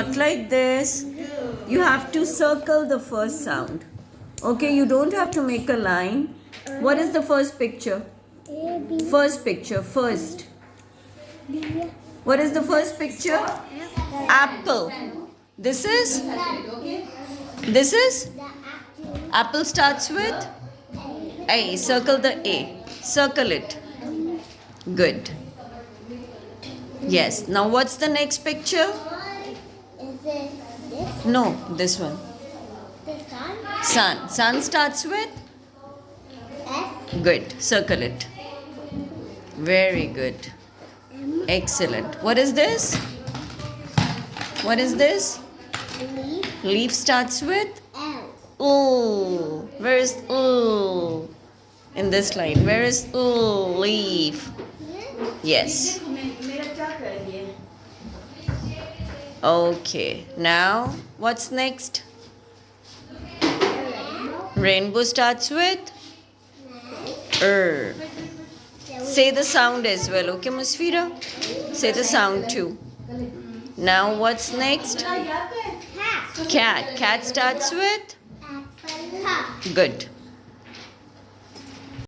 not like this. You have to circle the first sound. Okay, you don't have to make a line. What is the first picture? First picture, first. What is the first picture? Apple. This is? Apple starts with A. Circle the A. Circle it. Good. Yes. Now what's the next picture? Is it this? No, this one. The sun? Sun. Sun starts with? S? Good. Circle it. Very good. Excellent. What is this? What is this? Leaf? Leaf starts with? L. Ooh. Where is ooh? In this line. Where is ooh? Leaf. Yes. Okay. Now, what's next? Rainbow starts with? Say the sound as well, okay, Musfira? Say the sound too. Now, what's next? Cat. Cat. Cat starts with? Apple. Good.